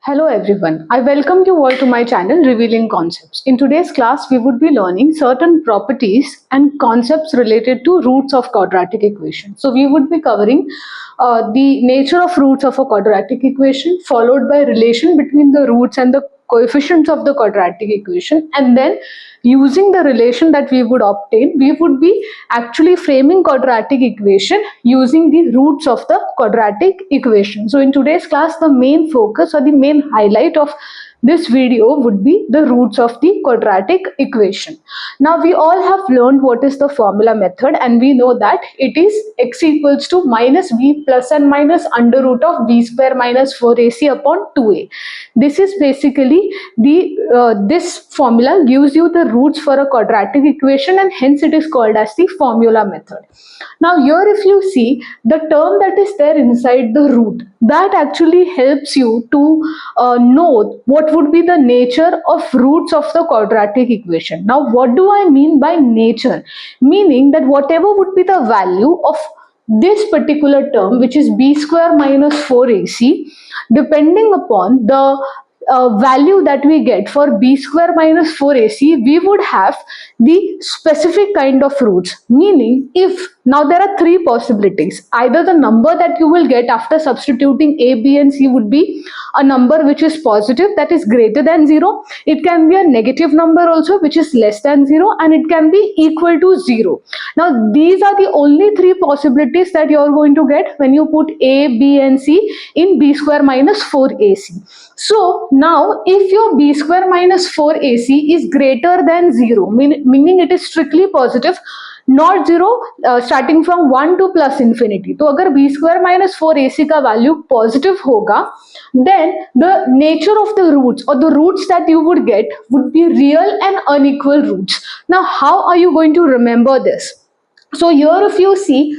Hello everyone, I welcome you all to my channel Revealing Concepts. In today's class, we would be learning certain properties and concepts related to roots of quadratic equation. So we would be covering the nature of roots of a quadratic equation, followed by relation between the roots and the coefficients of the quadratic equation, and then using the relation that we would obtain, we would be actually framing quadratic equation using the roots of the quadratic equation. So in today's class, the main focus or the main highlight of this video would be the roots of the quadratic equation. Now we all have learned what is the formula method, and we know that it is x equals to minus b plus and minus under root of b square minus 4ac upon 2a. This is basically this formula gives you the roots for a quadratic equation, and hence it is called as the formula method. Now here if you see the term that is there inside the root, that actually helps you to know what would be the nature of roots of the quadratic equation. Now what do I mean by nature? Meaning that whatever would be the value of this particular term, which is b square minus 4ac, depending upon the value that we get for b square minus 4ac, we would have the specific kind of roots. Meaning, if now there are three possibilities, either the number that you will get after substituting a, b and c would be a number which is positive, that is greater than 0. It can be a negative number also, which is less than 0, and it can be equal to 0. Now these are the only three possibilities that you are going to get when you put a, b and c in b square minus 4ac. So now if your b square minus 4ac is greater than 0, meaning it is strictly positive, not 0, starting from 1 to plus infinity. तो अगर b square minus 4ac का value positive होगा, then the nature of the roots or the roots that you would get would be real and unequal roots. Now how are you going to remember this? So here if you see,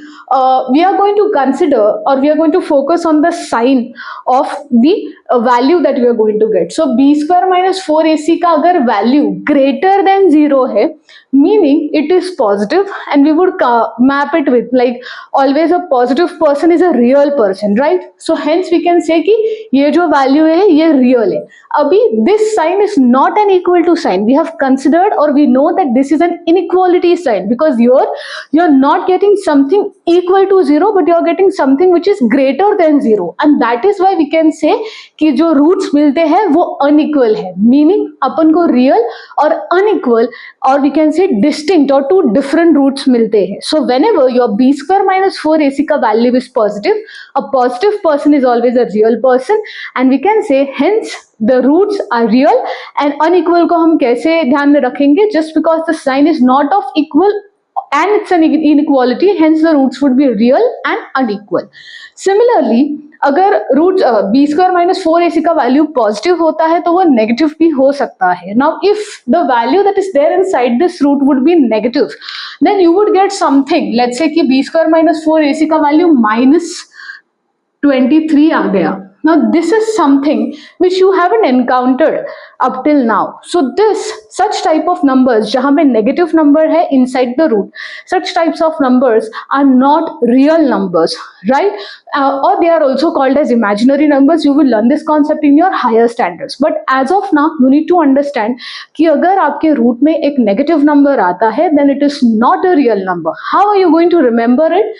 we are going to consider or we are going to focus on the sign of the value that we are going to get. So b square minus 4ac का अगर value greater than 0 है, meaning it is positive, and we would map it with, like, always a positive person is a real person, right? So hence we can say कि ये जो value है ये real है. अभी this sign is not an equal to sign. We have considered or we know that this is an inequality sign, because you're not getting something equal to 0, but you're getting something which is greater than 0, and that is why we can say कि जो roots मिलते हैं वो unequal है. Meaning अपन को real और unequal, or we can say distinct or two different roots मिलते हैं. So whenever your b square minus 4ac का value is positive, a positive person is always a real person, and we can say hence the roots are real. And unequal को हम कैसे ध्यान में रखेंगे? Just because the sign is not of equal and it's an inequality, hence the roots would be real and unequal. Similarly, अगर root b square minus 4ac का value positive होता है तो वो नेगेटिव भी हो सकता है. Now if the value that is there inside this root would be negative, then you would get something, let's say कि b square minus 4ac का वैल्यू -23 आ गया. Now this is something which you haven't encountered up till now. So such type of numbers जहाँ पे negative number है inside the root, such types of numbers are not real numbers, right? Or they are also called as imaginary numbers. You will learn this concept in your higher standards. But as of now, you need to understand कि अगर आपके root में एक negative number आता है, then it is not a real number. How are you going to remember it?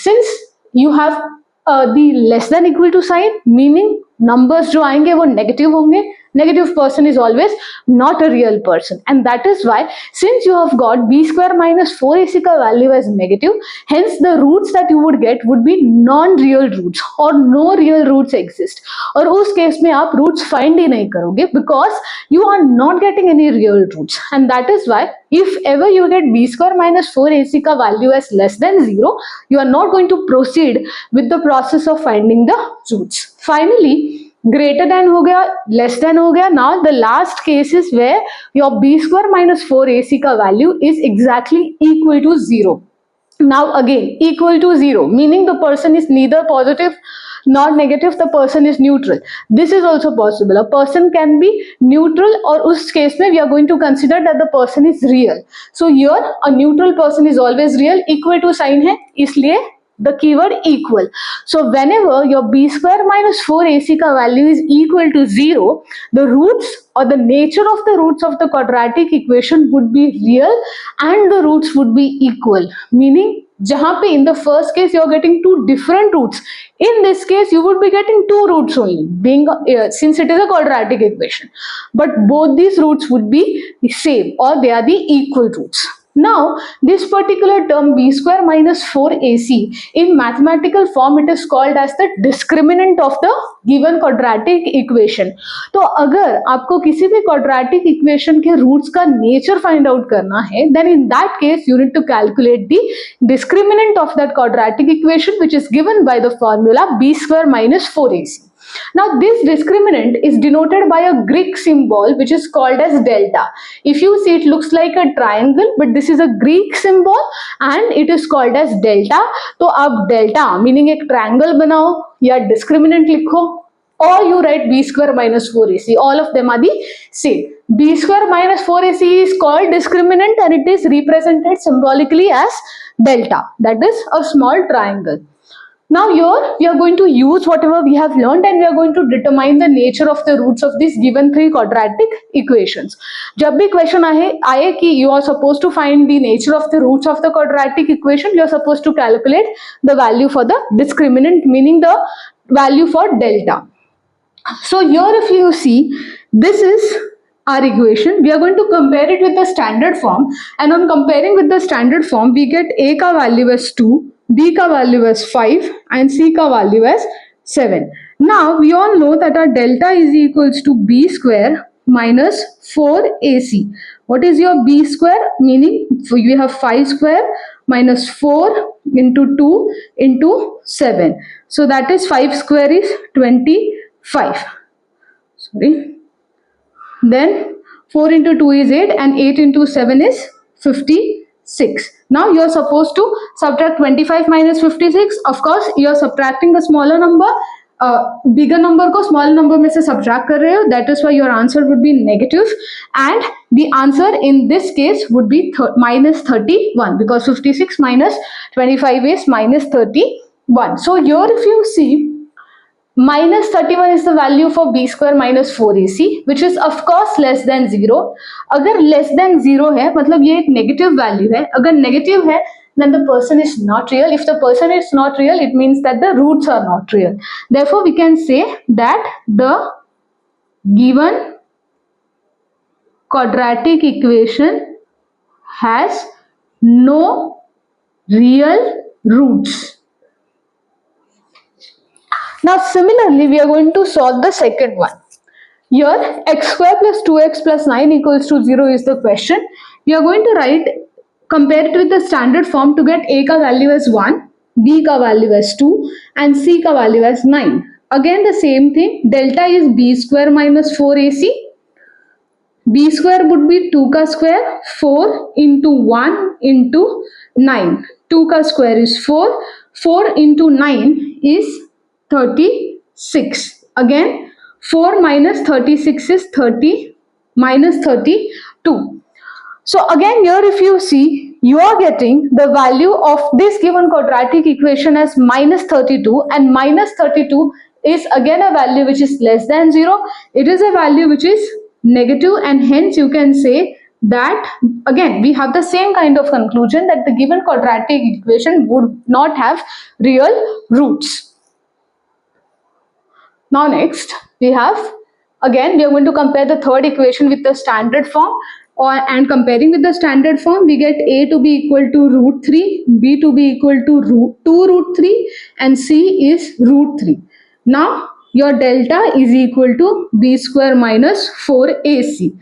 Since you have the less than equal to sign, meaning numbers जो आएंगे वो negative होंगे. Negative person is always not a real person, and that is why since you have got b square minus 4ac का value as negative, hence the roots that you would get would be non-real roots or no real roots exist. और उस case में आप roots find ही नहीं करोगे, because you are not getting any real roots, and that is why if ever you get b square minus 4ac का value as less than 0, you are not going to proceed with the process of finding the roots. Finally, greater than हो गया, less than हो गया. Now the last case is where your b square minus 4ac का value is exactly equal to 0. Now again equal to 0, meaning the person is neither positive nor negative, the person is neutral. This is also possible. A person can be neutral, और उस case में we are going to consider that the person is real. So here a neutral person is always real. Equal to sign है, इसलिए the keyword equal. So whenever your b square minus 4ac ka value is equal to 0, the roots or the nature of the roots of the quadratic equation would be real and the roots would be equal. Meaning, जहाँ पे in the first case you are getting two different roots, in this case you would be getting two roots only, being since it is a quadratic equation, but both these roots would be the same or they are the equal roots. Now, this particular term b square minus 4ac, in mathematical form it is called as the discriminant of the given quadratic equation. तो अगर आपको किसी भी quadratic equation के roots का nature find out करना है, then in that case you need to calculate the discriminant of that quadratic equation, which is given by the formula b square minus 4ac. Now this discriminant is denoted by a Greek symbol which is called as delta. If you see, it looks like a triangle, but this is a Greek symbol and it is called as delta. तो आप delta meaning एक triangle बनाओ या discriminant लिखो, or you write b square minus 4ac. All of them are the same. b square minus 4ac is called discriminant and it is represented symbolically as delta, that is a small triangle. Now here we are going to use whatever we have learned and we are going to determine the nature of the roots of these given three quadratic equations. जब भी question आए कि you are supposed to find the nature of the roots of the quadratic equation, you are supposed to calculate the value for the discriminant, meaning the value for delta. So here if you see, this is our equation. We are going to compare it with the standard form, and on comparing with the standard form we get a ka value as 2, b ka value as 5 and c ka value as 7. Now we all know that our delta is equals to b square minus 4ac. What is your b square? Meaning we have 5 square minus 4 into 2 into 7. So that is 5 square is 25. Sorry. Then 4 into 2 is 8 and 8 into 7 is 56. Now you are supposed to subtract 25 minus 56. Of course, you are subtracting the smaller number. Bigger number को small number में से subtract कर रहे हो. That is why your answer would be negative, and the answer in this case would be minus 31, because 56 minus 25 is minus 31. So here if you see, minus 31 is the value for b square minus 4ac, which is of course less than 0. अगर less than 0 है मतलब ये एक negative value है. अगर negative है then the person is not real. If the person is not real, it means that the roots are not real. Therefore we can say that the given quadratic equation has no real roots. Now similarly we are going to solve the second one. Here x square plus 2x plus 9 equals to 0 is the question. We are going to write, compare it with the standard form to get a ka value as 1, b ka value as 2 and c ka value as 9. Again the same thing, delta is b square minus 4ac. b square would be 2 ka square, 4 into 1 into 9. 2 ka square is 4, 4 into 9 is 36. Again 4 minus 36 is 30 minus 32. So again here if you see, you are getting the value of this given quadratic equation as minus 32, and minus 32 is again a value which is less than 0. It is a value which is negative, and hence you can say that again we have the same kind of conclusion that the given quadratic equation would not have real roots. Now next we have, again we are going to compare the third equation with the standard form, and comparing with the standard form we get a to be equal to root 3, b to be equal to 2 root 3 and c is root 3. Now your delta is equal to b square minus 4ac.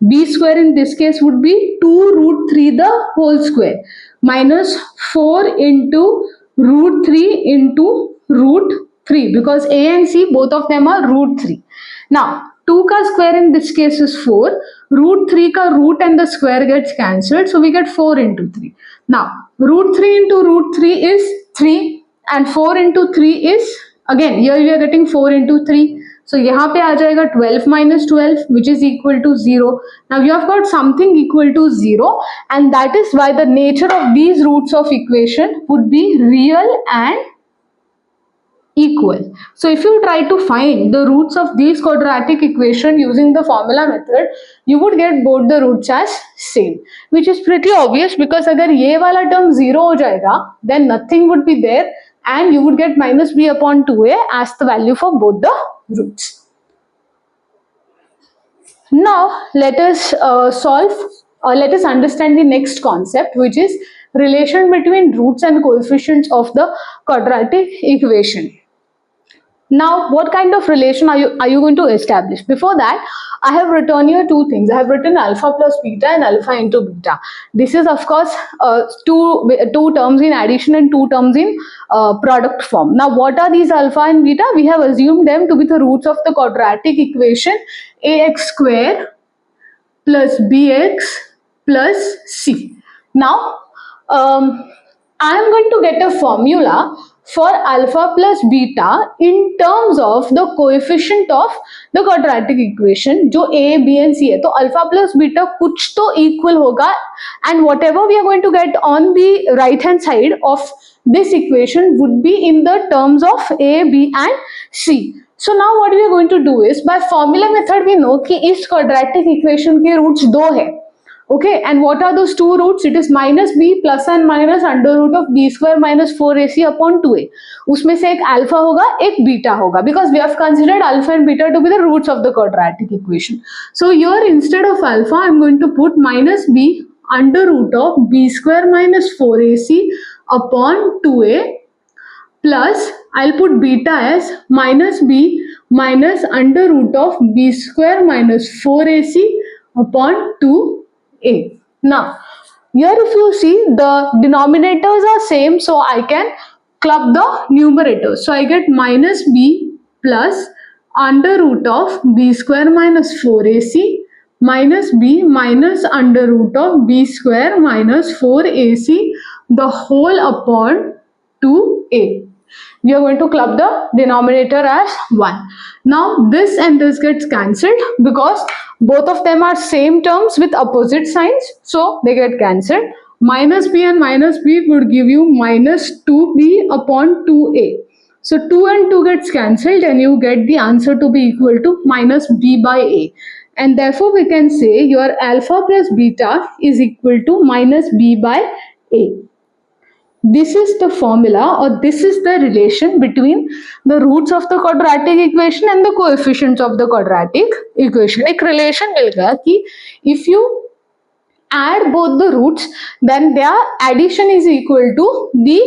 b square in this case would be 2 root 3 the whole square minus 4 into root 3 into root 3, because a and c both of them are root 3. Now 2 ka square in this case is 4, root 3 ka root and the square gets cancelled, so we get 4 into 3. Now root 3 into root 3 is 3 and 4 into 3 is, again here we are getting 4 into 3, So यहाँ पे आ जाएगा 12 minus 12 which is equal to 0. Now you have got something equal to 0 and that is why the nature of these roots of equation would be real and equal. So if you try to find the roots of these quadratic equation using the formula method, you would get both the roots as same, which is pretty obvious because अगर ये वाला term 0 हो जाएगा, then nothing would be there and you would get minus b upon 2a as the value for both the roots. Now let us let us understand the next concept, which is relation between roots and coefficients of the quadratic equation. Now, what kind of relation are you going to establish? Before that, I have written here two things. I have written alpha plus beta and alpha into beta. This is of course two terms in addition and two terms in product form. Now, what are these alpha and beta? We have assumed them to be the roots of the quadratic equation ax square plus bx plus c. Now, I am going to get a formula for alpha plus beta in terms of the coefficient of the quadratic equation जो a, b and c है. तो alpha plus beta कुछ तो equal होगा and whatever we are going to get on the right hand side of this equation would be in the terms of a, b and c. So now what we are going to do is by formula method we know कि इस quadratic equation के roots दो है. Okay, and what are those two roots? It is minus b plus and minus under root of b square minus 4ac upon 2a. उसमें से एक alpha होगा, एक beta होगा, because we have considered alpha and beta to be the roots of the quadratic equation. So here instead of alpha, I am going to put minus b under root of b square minus 4ac upon 2a plus I'll put beta as minus b minus under root of b square minus 4ac upon 2a. Now, here if you see the denominators are same, so I can club the numerators. So I get minus b plus under root of b square minus 4ac minus b minus under root of b square minus 4ac the whole upon 2a. We are going to club the denominator as 1. Now this and this gets cancelled because both of them are same terms with opposite signs, so they get cancelled. Minus b and minus b would give you minus 2b upon 2a. So 2 and 2 gets cancelled and you get the answer to be equal to minus b by a. And therefore we can say your alpha plus beta is equal to minus b by a. This is the formula or this is the relation between the roots of the quadratic equation and the coefficients of the quadratic equation. एक relation मिल गया कि if you add both the roots, then their addition is equal to the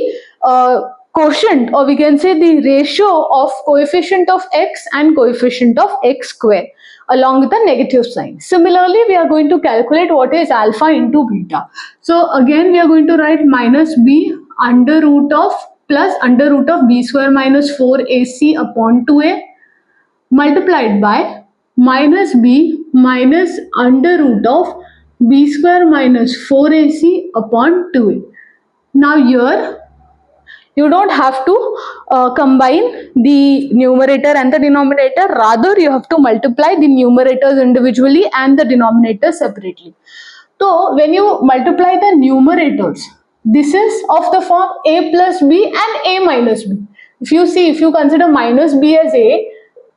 quotient, or we can say the ratio of coefficient of x and coefficient of x square along with a negative sign. Similarly, we are going to calculate what is alpha into beta. So again, we are going to write minus b under root of plus under root of b square minus 4ac upon 2a multiplied by minus b minus under root of b square minus 4ac upon 2a. Now here you don't have to combine the numerator and the denominator, rather you have to multiply the numerators individually and the denominators separately. So when you multiply the numerators, this is of the form a plus b and a minus b. If you consider minus b as a,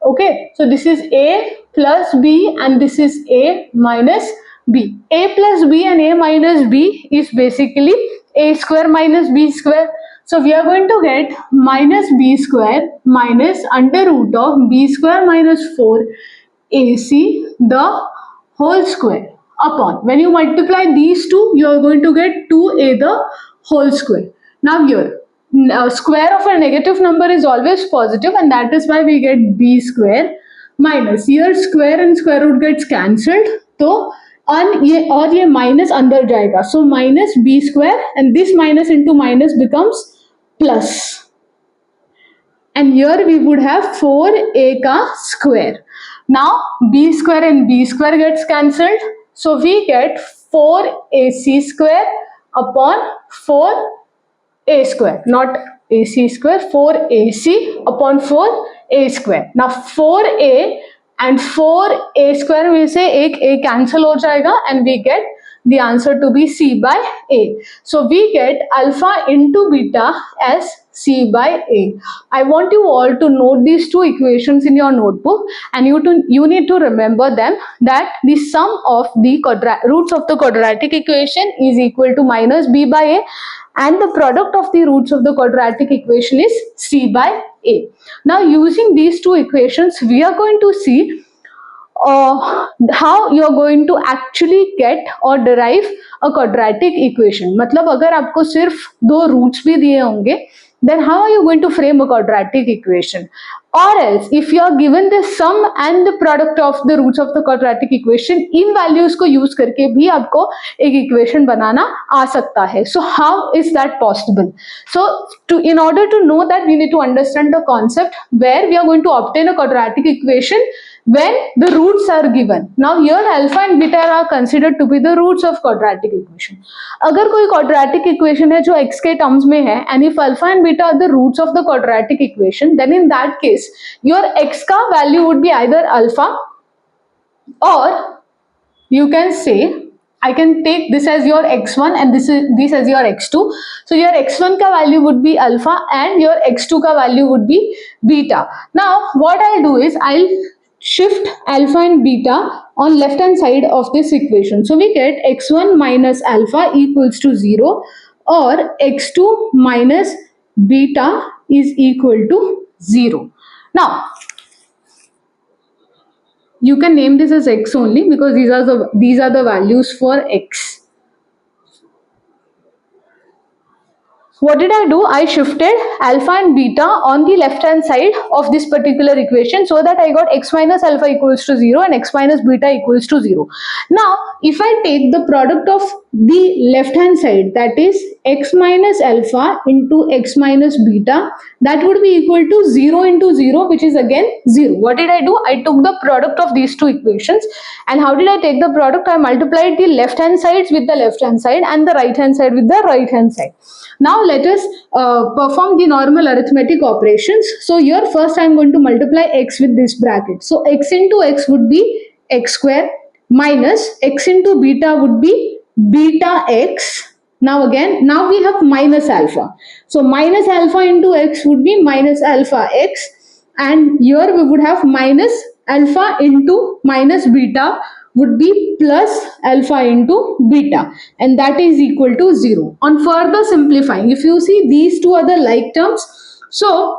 okay, so this is a plus b and this is a minus b. A plus b and a minus b is basically a square minus b square. So we are going to get minus b square minus under root of b square minus 4ac the whole square upon. When you multiply these two, you are going to get 2a the whole square. Now here, square of a negative number is always positive and that is why we get b square minus, here square and square root gets cancelled. So और ये minus अंदर जाएगा. So minus b square and this minus into minus becomes plus. And here we would have 4a ka square. Now b square and b square gets cancelled. So we get 4ac square upon 4a square, not AC square 4AC upon 4A square. Now 4A and 4A square में से एक A cancel हो जाएगा and we get the answer to be C by A. So we get alpha into beta as C by A. I want you all to note these two equations in your notebook, and you need to remember them, that the sum of the roots of the quadratic equation is equal to minus B by A, and the product of the roots of the quadratic equation is C by A. Now using these two equations, we are going to see how you are going to actually get or derive a quadratic equation. मतलब अगर आपको सिर्फ दो roots भी दिए होंगे, then how are you going to frame a quadratic equation? Or else if you are given the sum and the product of the roots of the quadratic equation, in values को use करके भी आपको एक equation बनाना आ सकता है. So how is that possible? So in order to know that, we need to understand the concept where we are going to obtain a quadratic equation when the roots are given. Now here alpha and beta are considered to be the roots of quadratic equation. अगर कोई quadratic equation है जो x के terms में है, and if alpha and beta are the roots of the quadratic equation, then in that case your x का value would be either alpha, or you can say, I can take this as your x1 and this as your x2. So your x1 ka value would be alpha and your x2 ka value would be beta. Now what I'll do is I'll shift alpha and beta on left hand side of this equation. So we get x1 minus alpha equals to 0, or x2 minus beta is equal to 0. Now you can name this as x only, because these are the values for x. What did I do? I shifted alpha and beta on the left hand side of this particular equation, so that I got x minus alpha equals to 0 and x minus beta equals to 0. Now if I take the product of the left hand side, that is x minus alpha into x minus beta, that would be equal to 0 into 0, which is again 0. What did I do? I took the product of these two equations, and how did I take the product? I multiplied the left hand sides with the left hand side and the right hand side with the right hand side. Now let us perform the normal arithmetic operations. So here first I am going to multiply x with this bracket. So x into x would be x square, minus x into beta would be beta x. Now we have minus alpha. So minus alpha into x would be minus alpha x, and here we would have minus alpha into minus beta would be plus alpha into beta, and that is equal to 0. On further simplifying, if you see, these two are the like terms, so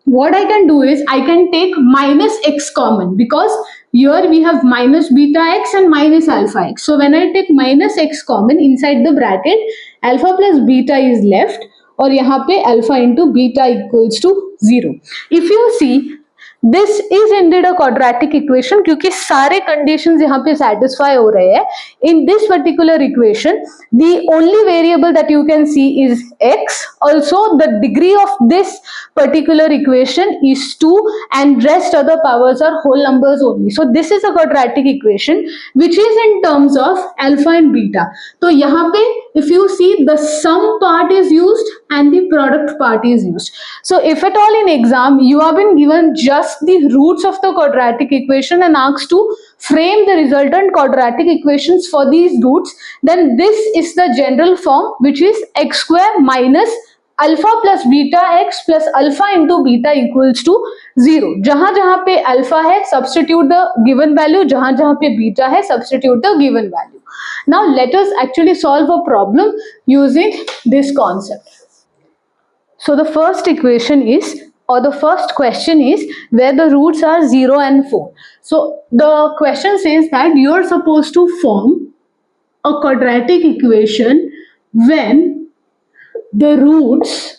what I can do is I can take minus x common, because here we have minus beta x and minus alpha x. So when I take minus x common inside the bracket, alpha plus beta is left, और यहाँ पे alpha into beta equals to 0. If you see, this is indeed a quadratic equation, क्योंकि सारे conditions यहाँ पे satisfy हो रहे हैं. In this particular equation, the only variable that you can see is x. Also, the degree of this particular equation is 2, and rest other powers are whole numbers only. So this is a quadratic equation which is in terms of alpha and beta. तो यहाँ पे if you see, the sum part is used and the product part is used. So if at all in exam you have been given just the roots of the quadratic equation and asked to frame the resultant quadratic equations for these roots, then this is the general form, which is x square minus alpha plus beta x plus alpha into beta equals to 0. जहां जहां पे alpha है, substitute the given value. जहां जहां पे beta है, substitute the given value. Now let us actually solve a problem using this concept. So the first equation is, or the first question is, where the roots are 0 and 4. So the question says that you are supposed to form a quadratic equation when the roots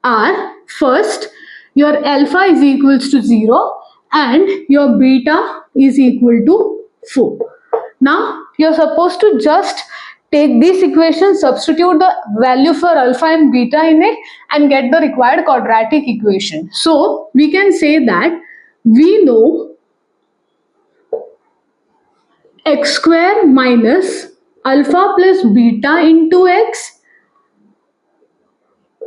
are, first, your alpha is equals to 0 and your beta is equal to 4. Now you're supposed to just take this equation, substitute the value for alpha and beta in it, and get the required quadratic equation. So we can say that we know x square minus alpha plus beta into x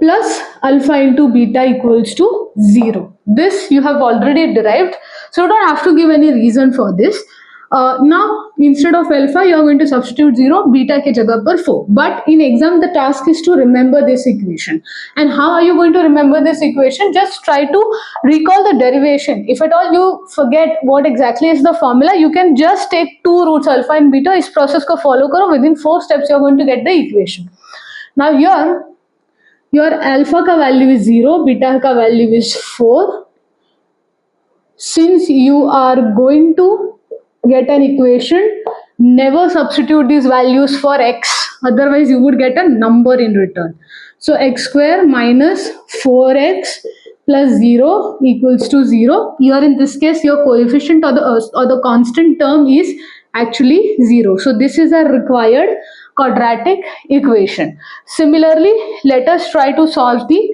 plus alpha into beta equals to 0. This you have already derived, so you don't have to give any reason for this. Now instead of alpha you are going to substitute 0, beta ke jagah par 4. But in exam the task is to remember this equation. And how are you going to remember this equation? Just try to recall the derivation. If at all you forget what exactly is the formula, you can just take 2 roots alpha and beta. Is process ko follow karo, within 4 steps you are going to get the equation. Now here your alpha ka value is 0, beta ka value is 4. Since you are going to get an equation, never substitute these values for x, otherwise you would get a number in return. So x square minus 4x plus 0 equals to 0. Here in this case your coefficient or the constant term is actually 0. So this is a required quadratic equation. Similarly, let us try to solve the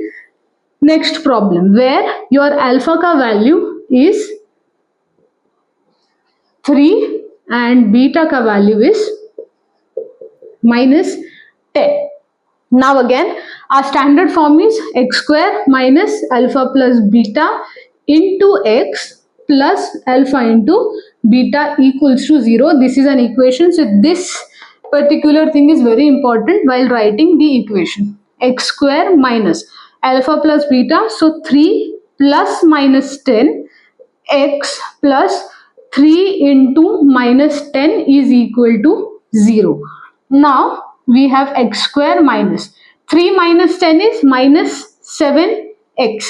next problem where your alpha ka value is 3 and beta ka value is minus 10. Now again our standard form is x square minus alpha plus beta into x plus alpha into beta equals to 0. This is an equation, so this particular thing is very important while writing the equation. X square minus alpha plus beta, so 3 plus minus 10 x plus 3 into minus 10 is equal to 0. Now we have x square minus 3 minus 10 is minus 7x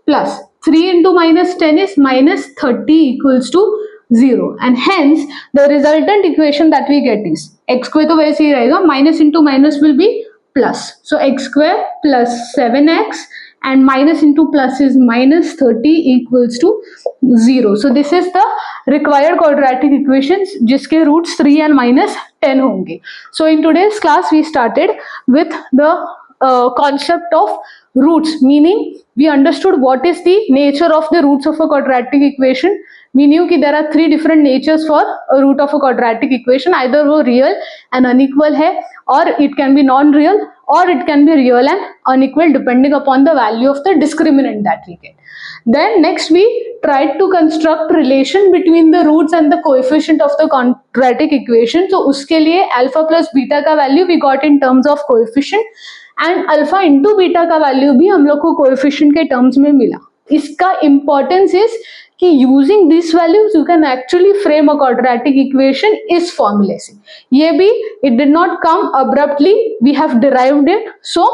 plus 3 into minus 10 is minus 30 equals to 0, and hence the resultant equation that we get is x square to वैसे ही रहेगा, minus into minus will be plus. So x square plus 7x and minus into plus is minus 30 equals to 0. So this is the required quadratic equations जिसके roots 3 and minus 10 होंगे. So in today's class we started with the concept of roots, meaning we understood what is the nature of the roots of a quadratic equation. We knew that there are 3 different natures for a root of a quadratic equation. Either वो real and unequal है, or it can be non-real, or it can be real and unequal depending upon the value of the discriminant that we get. Then next we tried to construct relation between the roots and the coefficient of the quadratic equation. So उसके लिए alpha plus beta का value we got in terms of coefficient, and alpha into beta का value भी हम लोग को coefficient के terms में मिला. इसका importance is कि using these values you can actually frame a quadratic equation इस formula से. ये भी it did not come abruptly, we have derived it. So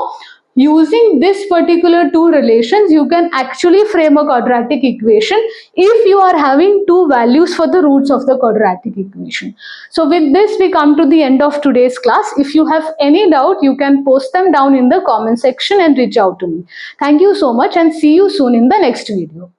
using this particular 2 relations you can actually frame a quadratic equation if you are having 2 values for the roots of the quadratic equation. So with this we come to the end of today's class. If you have any doubt you can post them down in the comment section and reach out to me. Thank you so much and see you soon in the next video.